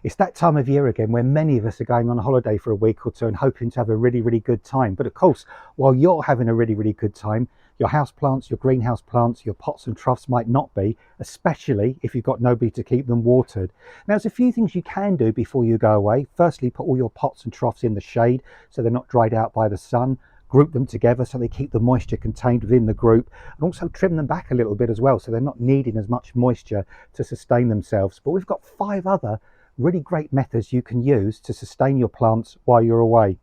It's that time of year again where many of us are going on a holiday for a week or two and hoping to have a really good time. But of course, while you're having a really good time, your house plants, your greenhouse plants, your pots and troughs might not be, especially if you've got nobody to keep them watered. Now, there's a few things you can do before you go away. Firstly, put all your pots and troughs in the shade so they're not dried out by the sun. Group them together so they keep the moisture contained within the group, and also trim them back a little bit as well so they're not needing as much moisture to sustain themselves. But we've got 5 other really great methods you can use to sustain your plants while you're away.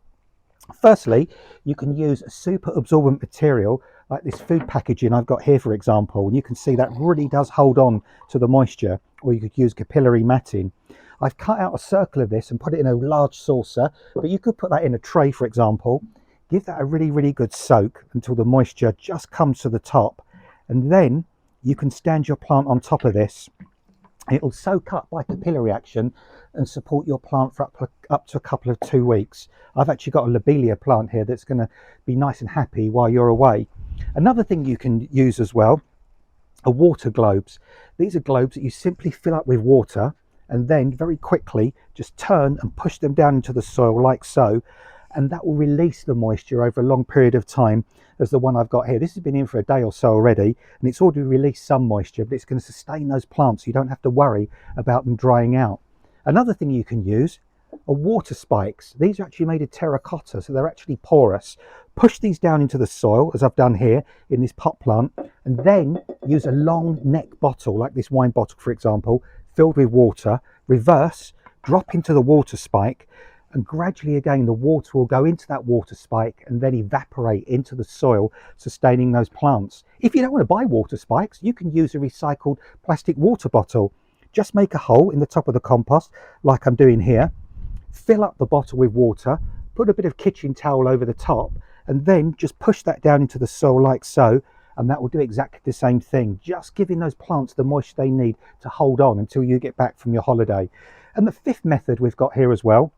Firstly, you can use a super absorbent material like this food packaging I've got here, for example, and you can see that really does hold on to the moisture. Or you could use capillary matting. I've cut out a circle of this and put it in a large saucer, but you could put that in a tray, for example. Give that a really good soak until the moisture just comes to the top, and then you can stand your plant on top of this. It'll soak up by capillary action and support your plant for up to a couple of 2 weeks. I've actually got a lobelia plant here that's going to be nice and happy while you're away. Another thing you can use as well are water globes. These are globes that you simply fill up with water and then very quickly just turn and push them down into the soil like so, and that will release the moisture over a long period of time, as the one I've got here. This has been in for a day or so already, and it's already released some moisture, but it's going to sustain those plants so you don't have to worry about them drying out. Another thing you can use are water spikes. These are actually made of terracotta, so they're actually porous. Push these down into the soil, as I've done here in this pot plant, and then use a long neck bottle, like this wine bottle for example, filled with water, reverse, drop into the water spike, and gradually again the water will go into that water spike and then evaporate into the soil, sustaining those plants. If you don't want to buy water spikes, you can use a recycled plastic water bottle. Just make a hole in the top of the compost like I'm doing here, fill up the bottle with water, put a bit of kitchen towel over the top, and then just push that down into the soil like so, and that will do exactly the same thing, just giving those plants the moisture they need to hold on until you get back from your holiday. And the 5th method we've got here as well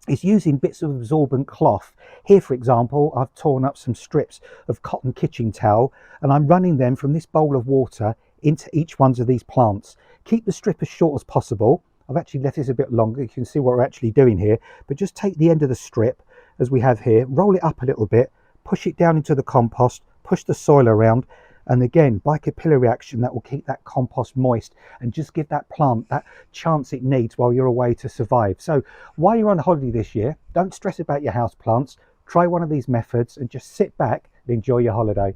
is using bits of absorbent cloth. Here, for example, I've torn up some strips of cotton kitchen towel and I'm running them from this bowl of water into each one of these plants. Keep the strip as short as possible. I've actually left this a bit longer. You can see what we're actually doing here, but just take the end of the strip as we have here, roll it up a little bit, push it down into the compost, push the soil around, and again by capillary action that will keep that compost moist and just give that plant that chance it needs while you're away to survive. So while you're on holiday this year, don't stress about your house plants. Try one of these methods and just sit back and enjoy your holiday.